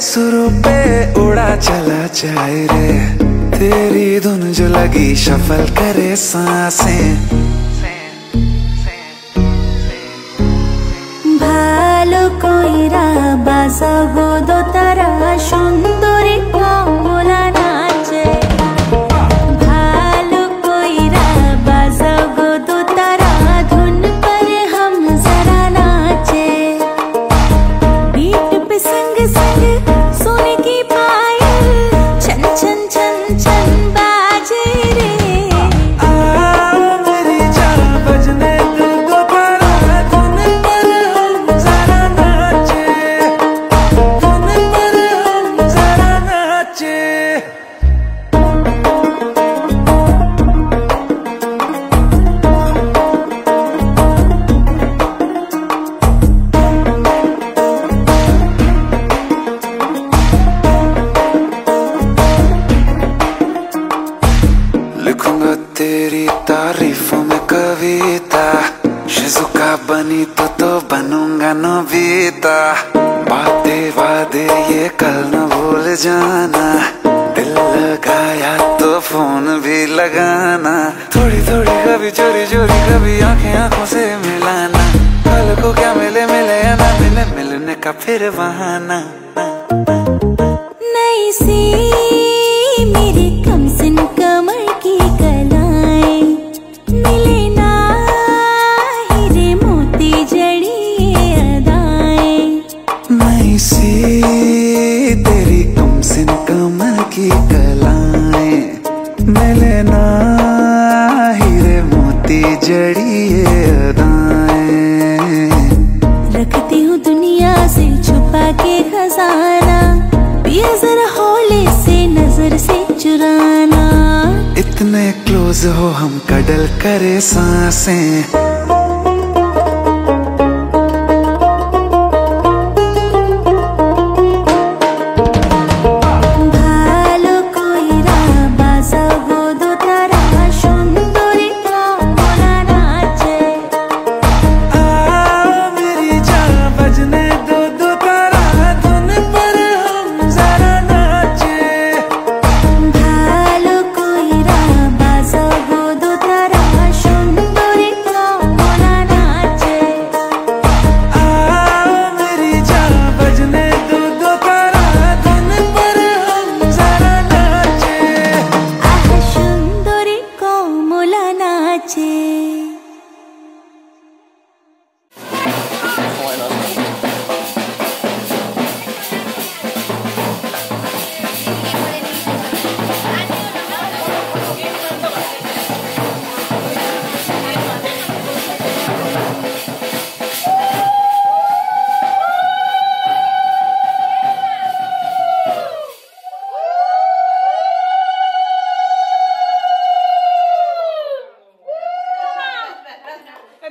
सुरों पे उड़ा चला जाए रे, तेरी धुन जो लगी शफल करे सांसें। ভালো কইরা বাজাবো দোতারা সুন্দরী কমলা নাচে। ভালো কইরা বাজাবো দোতারা ধুন पर हम जरा नाचे। बीट पे संग संग सोने की पायल छन छन छन छन बाजे रे। मेरी जान बजने दो दोबारा धुन पर हम जरा नाचे, धुन पर हम जरा नाचे। लिखूंगा तेरी तारीफों में कविता, शिजुका बनी तो बनूंगा नोबिता। बातें वादे ये कल न भूल जाना, दिल लगाया तो फोन भी लगाना। थोड़ी थोड़ी कभी चोरी चोरी कभी आंखें आंखों से मिलाना, कल को क्या मिले मिले या ना मिले मिलने का फिर बहाना। नई सी मेरे कमसिन कमर की कलाएं मिले ना हीरे मोती जड़ी ये अदाएं। नई सी तेरी कमसिन कमर की कलाएं मिले ना हीरे मोती जड़ी ये अदाएं। रखती हूँ दुनिया से छुपा के खजाना, पिया जरा हौले से नजर से चुराना। इतने क्लोज हो हम कडल करे सांसें। ভালো কইরা বাজাবো দোতারা সুন্দরী কমলা নাচে। मेरी जान बजने दो दोबारा धुन पर हम जरा नाचे। ভালো কইরা বাজাবো দোতারা সুন্দরী কমলা নাচে। मेरी जान बजने दो दोबारा धुन पर हम जरा नाचे। আহ সুন্দরী কমলা নাচে।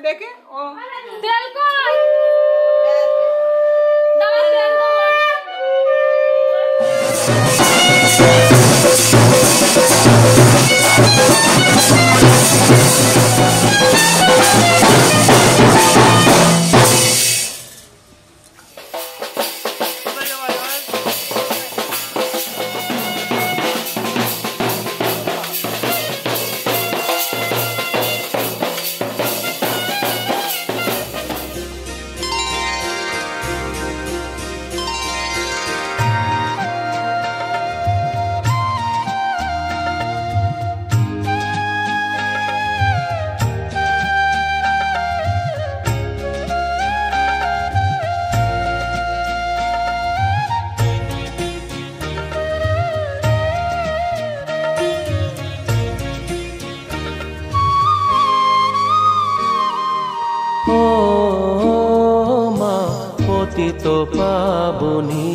देखे ओ तेल कौन दाल तेल পতিত পাবনী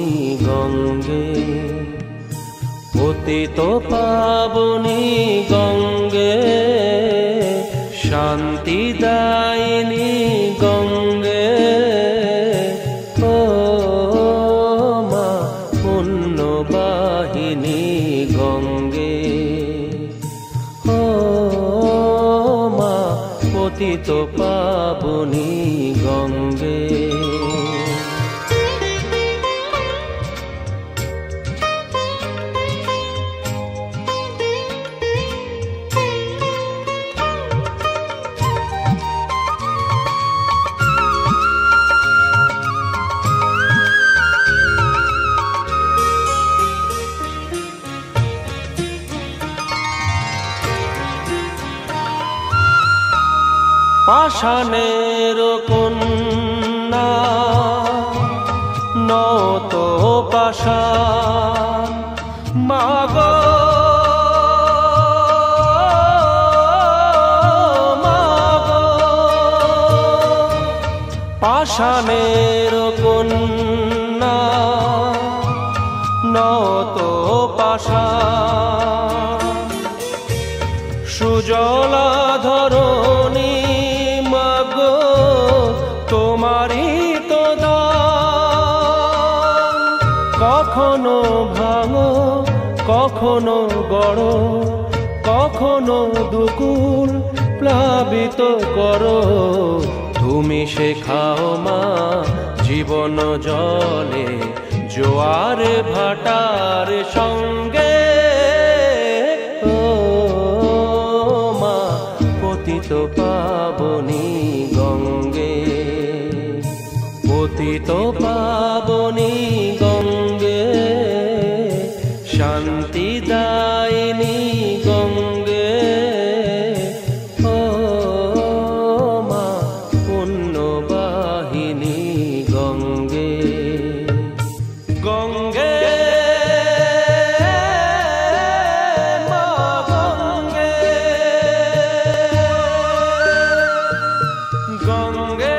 গঙ্গে, পতিত পাবনী গঙ্গে, শান্তিদায়িনী গঙ্গে। ও মা পুণ্যবাহিনী গঙ্গে, ও মা পতিত পাবনী গঙ্গে। পাষাণের কন্যা নত পাষাণ মাগো পাষাণের কন্যা নত পাষাণ সুজলা ধরণী মাগো তোমারই তো দান কখনো ভাঙো কখনো গড়ো কখনো দুকুল প্লাবিত করো তুমি শেখাও মা জীবন জলে জোয়ার ভাটার সঙ্গে ও মা পতিত পাবনী গঙ্গে পতিত পাবনী গঙ্গে শান্তি দায়িনী গঙ্গে ও মা পুণ্যবাহিনী গঙ্গে গঙ্গে মা গঙ্গে গঙ্গে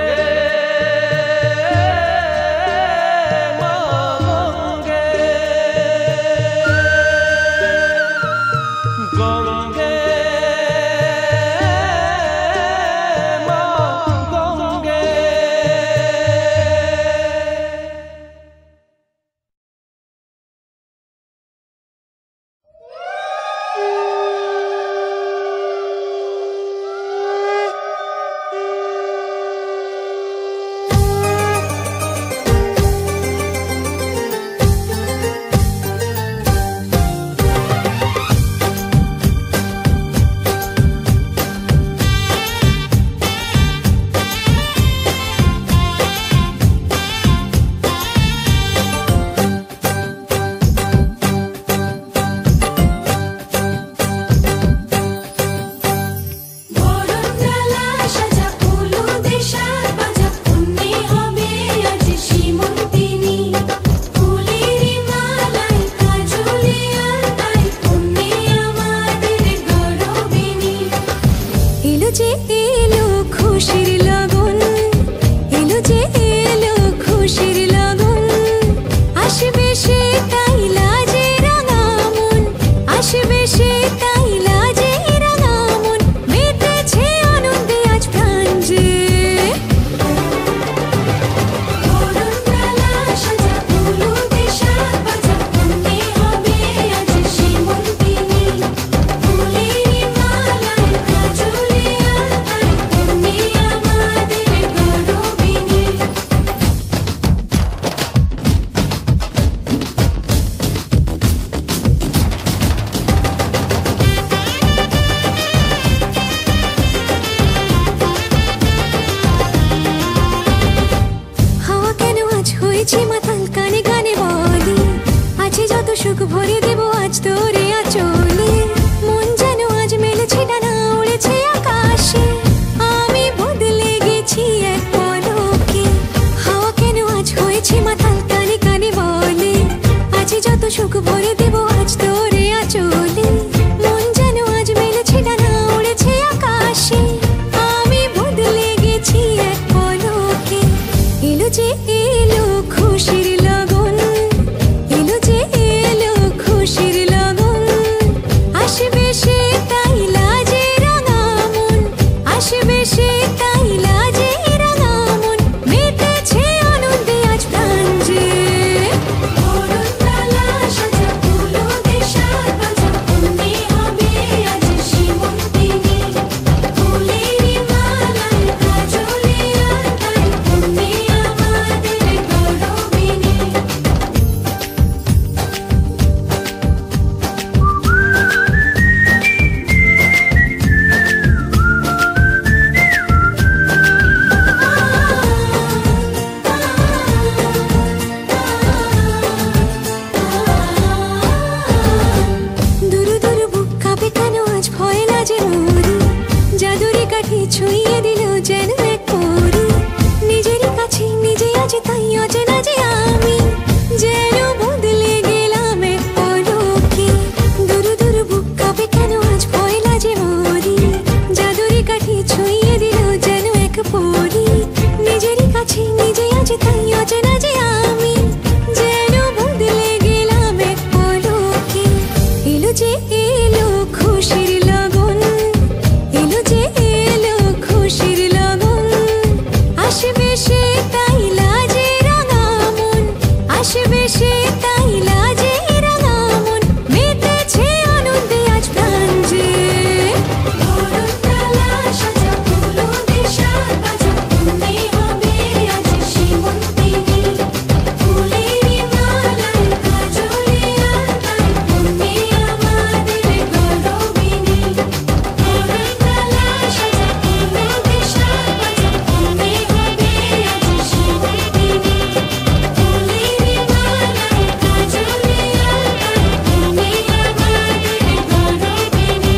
মা গঙ্গে গঙ্গে মা গঙ্গে সুখ ভরে দেব আজ তোরে আঁচলে মন যেন আজ মেলেছে ডানা উড়েছে আকাশে আমি বদলে গেছি এক পলকে হাওয়া কেন আজ হয়েছে মাতাল কানে কানে বলে আজ যত সুখ ভরে দেব আজ তোরে আঁচলে মন যেন আজ মেলেছে ডানা উড়েছে আকাশে আমি বদলে গেছি এক পলকে এলো যে এলো খুশির লগন এলো যে এলো খুশির লগন আসবে সে তাই লাজে রাঙা মন আসবে সে তাই লাজে রাঙা মন মেতেছে আনন্দে আজ প্রাণ যে অরুণালা সাজা ফুলো দেশার বাজা পুণ্যে হবে আজ সীমন্তিনী ফুলেরই মালায় কাজলে আর তাই পুণ্যে আমাদের গৌরবিনী দুরু দুরু বুক কাঁপে কেন আজ ভয় লাজে মোরে জাদুরে কাঠি ছুঁয়ে দিল যেন এক পরী, নিজেরই কাছে নিজে আছি তাই অচেনা যে আমি, যেন বদলে গেলাম এক পলকে। দুরু দুরু বুক কাঁপে কেন আজ পয়লা যে মরি, জাদুরি কাঠি ছুঁয়ে দিল যেন এক পরী, নিজেরই কাছে নিজে আছি তাই অচেনা যে আমি, যেন বদলে গেলাম এক পলকে। এলো যে এলো খুশির লগন, এলো যে এলো খুশির লগন, আসবে সে তাই লাজে রাঙা মন, আসবে সে তাই লাজে রাঙা মন, মেতেছে আনন্দে আজ প্রাণ যে। ধরণতলা সাজা ফুলো দিশা বাজা, মনে হবে আজ সীমন্তিনী, ফুলেরই মালায় কাজলে আলতায়, মনে আমাদের গৌরবিনী। ধরণতলা সাজা ফুলো দিশা বাজা, মনে হবে আজ সীমন্তিনী, ফুলেরই মালায় কাজলে আলতায়, মনে আমাদের গৌরবিনী।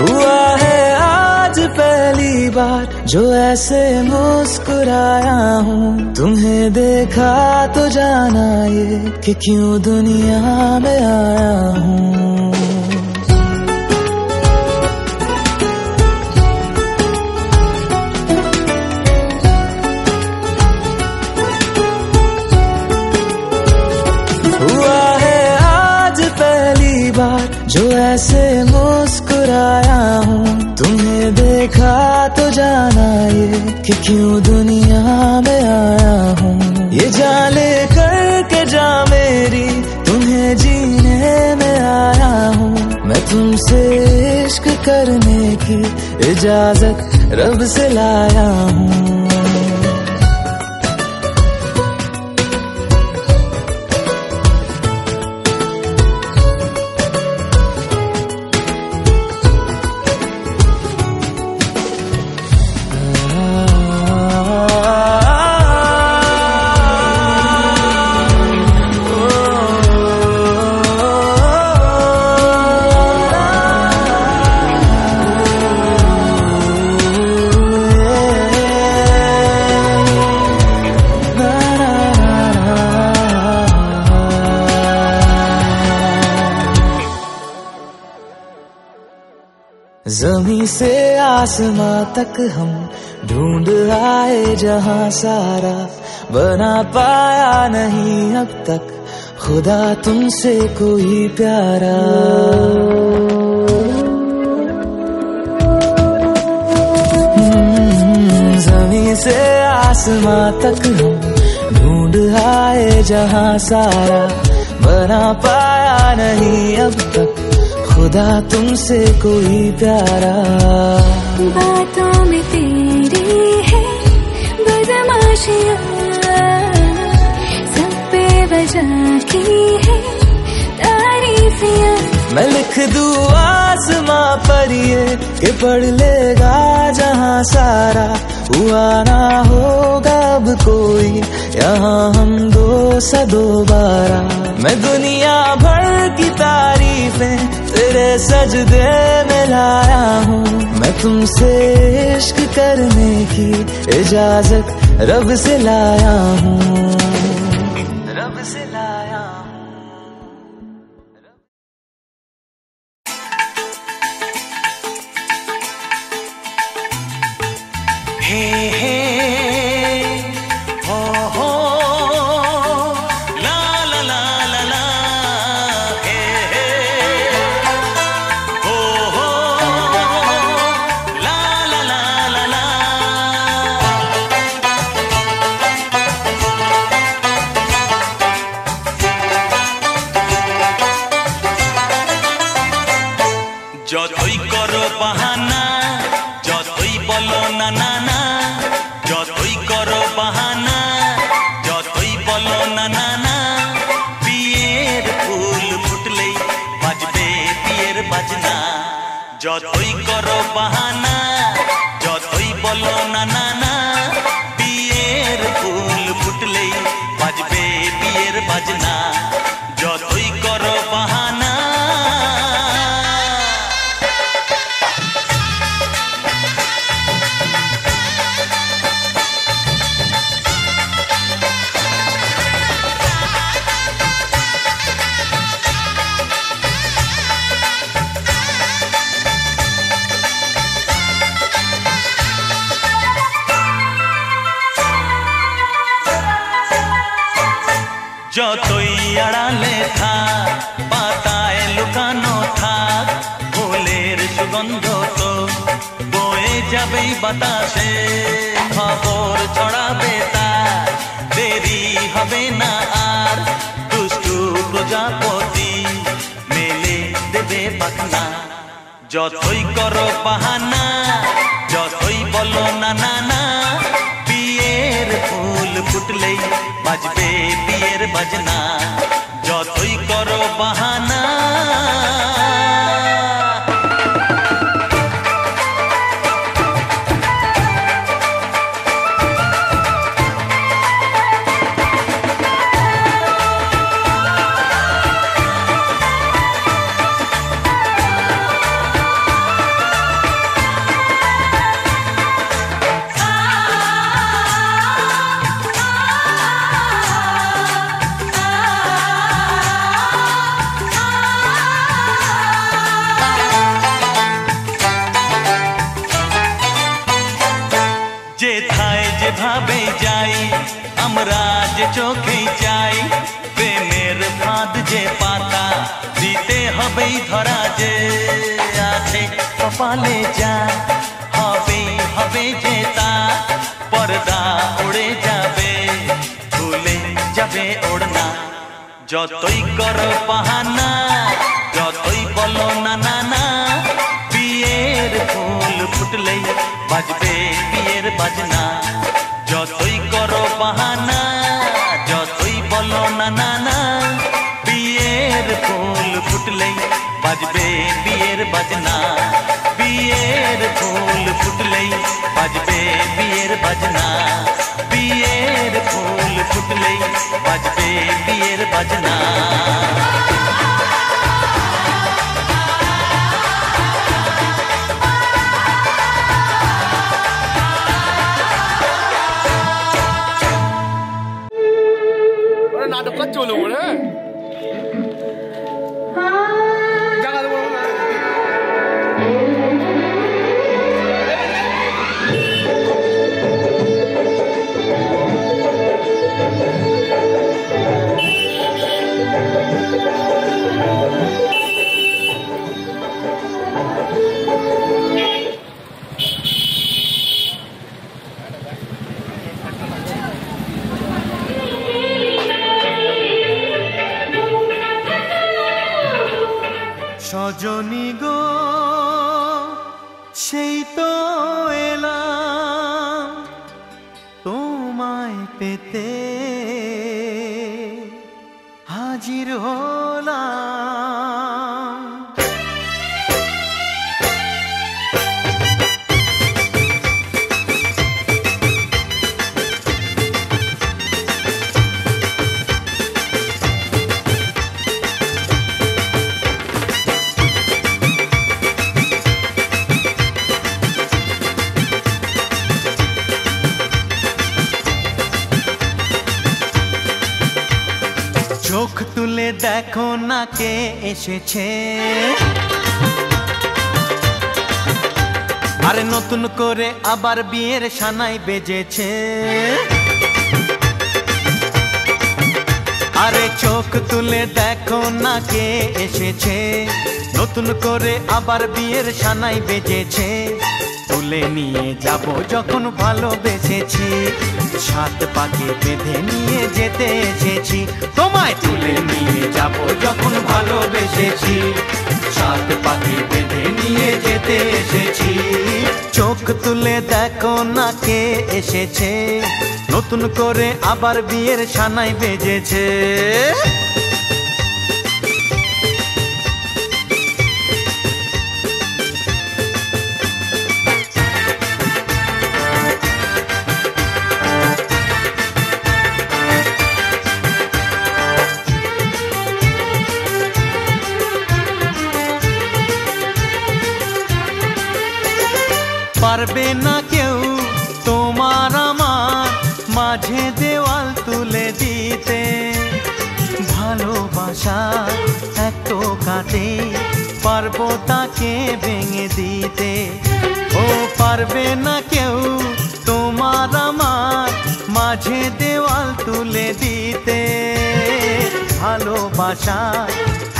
हुआ है आज पहली बार जो ऐसे मुस्कुराया हूँ, तुम्हें देखा तो जाना ये कि क्यों दुनिया में आया हूँ। हुआ है आज पहली बार जो ऐसे मुस्कुराया हूँ, तुम्हें देखा तो जाना ये कि क्यों दुनिया में आया हूँ। ये जान ले करके जा मेरी, तुम्हें जीने में आया हूँ, मैं तुमसे इश्क करने की इजाजत रब से लाया हूँ। ज़मीं से आसमां तक हम ढूंढ आए जहां सारा, बना पाया नहीं अब तक खुदा तुमसे कोई प्यारा। ज़मीं से आसमां तक हम ढूंढ आए जहां सारा, बना पाया नहीं अब तक खुदा तुमसे कोई प्यारा। बातों में तेरी है बदमाशियाँ, सब पे वजह की है तारीफियाँ। मैं लिख दूँ आसमां पर ये कि पढ़ लेगा जहां सारा, हुआ ना होगा अब कोई यहाँ हम दो सा दोबारा। मैं दुनिया भर की तारीफें तेरे सजदे में लाया हूँ, मैं तुमसे इश्क करने की इजाजत रब से लाया हूँ, रब से लाया हूँ। हे हे हो ला ला ला ला ला, हे हे हो ला ला ला ला ला। যতই করো বাহানা যতই বলো না না না, যতই করো বাহানা যতই বলো না না না, বিয়ের ফুল ফুটলেই বাজবে বিয়ের বাজনা। যতই করো বাহানা যতই বলো না না না, বিয়ের ফুল ফুটলেই বাজবে বিয়ের বাজনা। যতই করো বাহানা যতই আড়ালে থাক পাতায় লুকানো থাক, ফুলের সুগন্ধ তো বয়ে যাবেই বাতাসে। খবর ছড়াবে তার দেরি হবে না আর, দুষ্টু প্রজাপতি মেলে দেবে পাখনা। যতই করো বাহানা যতই বলো না না না, বিয়ের ফুল ফুটলেই বাজবে বিয়ের বাজনা। যতই করো বাহানা যেথায় যেভাবে যাই আমরা যে চোখেই চাই, প্রেমের ফাঁদ যে পাতা দিতে হবেই ধরা। যে আছে কপালে যা হবে হবে যে তা, পর্দা উড়ে যাবে ভুলে যাবে ওড়না। যতই করো বাহানা যতই বলো না না না, বিয়ের ফুল ফুটলেই বাজবে বিয়ের বাজনা। যতই করো বাহানা যতই বলো না না না, বিয়ের ফুল ফুটলেই বাজবে বিয়ের বাজনা। বিয়ের ফুল ফুটলেই বাজবে বিয়ের বাজনা। বিয়ের ফুল ফুটলেই বাজবে বিয়ের বাজনা। নাটকটা চলুক রে, জায়গা দেবো না। সজনী গো সেই তো এলাম তোমায় পেতে, হাজির হলাম। চোখ তুলে দেখো না কে এসেছে, আরে নতুন করে আবার বিয়ের সানাই বেজেছে। আরে চোখ তুলে দেখো না কে এসেছে, নতুন করে আবার বিয়ের সানাই বেজেছে। তুলে নিয়ে যাব যখন ভালোবেসেছি, সাত পাকে বেঁধে নিয়ে যেতে এসেছি। তোমায় তুলে নিয়ে যাব যখন ভালোবেসেছি। এসেছি, সাত পাখি বেঁধে নিয়ে যেতে এসেছি। চোখ তুলে দেখো না কে এসেছে, নতুন করে আবার বিয়ের সানাই বেজেছে। পারবে না কেউ তোমার আমার মাঝে দেওয়াল তুলে দিতে, ভালোবাসা এক টোকাতে পারবো তাকে ভেঙে দিতে। ও পারবে না কেউ তোমার আমার মাঝে দেওয়াল তুলে দিতে, ভালোবাসা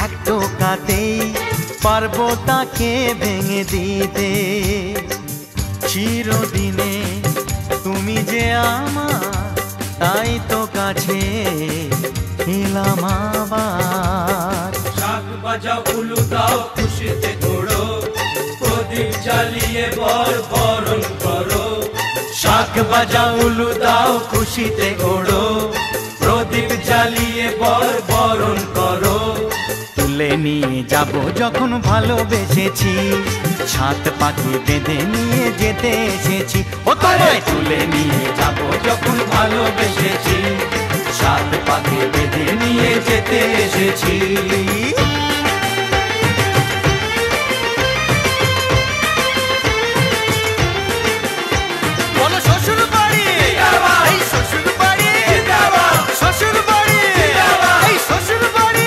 এক টোকাতেই পারবো তাকে ভেঙে দিতে। চিরদিনে তুমি যে আমার, তাই তো কাছে এলাম আবার। শাক বাজাও উলু দাও খুশিতে ঘোড়ো, প্রদীপ জ্বালিয়ে বর বরণ করো। শাক বাজাও উলু দাও খুশিতে ওড়ো, প্রদীপ জ্বালিয়ে বর বরণ করো। তুলে নিয়ে যাব যখন ভালোবেসেছি, সাত পাখি বেঁধে নিয়ে যেতে এসেছি। ও তোমায় তুলে নিয়ে যাব যখন ভালোবেসেছি, সাত পাখি বেঁধে নিয়ে যেতে এসেছি। বলো শ্বশুর বাড়ি, এই শ্বশুর বাড়ি, শ্বশুর বাড়ি, এই শ্বশুর বাড়ি।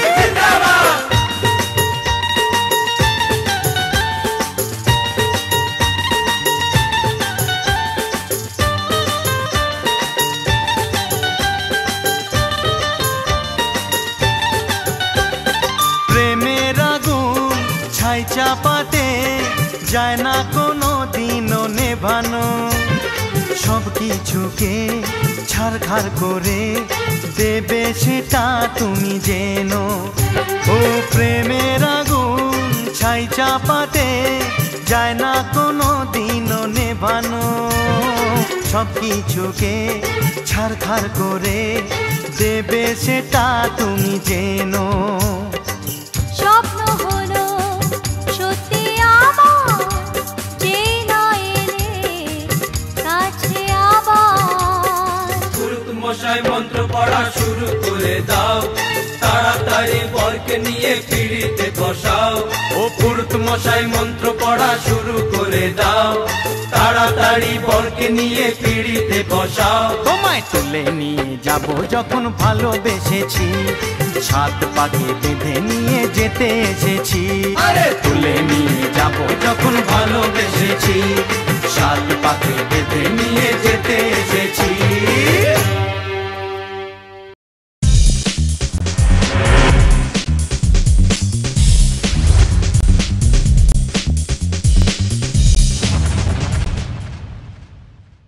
প্রেমের আগুন ছাই চাপাতে যায় না কোনো দিনও নেভানো, সব কিছুকে ছারখার করে দেবে সেটা তুমি জেনো। ও প্রেমের আগুন ছাই চাপাতে যায় না কোনো দিনও নেভানো, সব কিছুকে ছারখার করে দেবে সেটা তুমি জেনো। স্বপ্ন হলো সত্যি আমার, যে না এলে কাছে আবার। পুরুত মশাই মন্ত্র পড়া শুরু করে দাও, তাড়াতাড়ি বরকে নিয়ে পিড়িতে বসাও। ও পুরুত মশাই মন্ত্র পড়া শুরু করে দাও, তাড়াতাড়ি বরকে নিয়ে পিড়িতে বসাও। তোমায় তুলে নিয়ে যাব যখন ভালোবেসেছি, সাত পাখি বেঁধে নিয়ে যেতে এসেছি। তুলে নিয়ে যাব যখন ভালোবেসেছি, সাত পাখি বেঁধে নিয়ে যেতে এসেছি।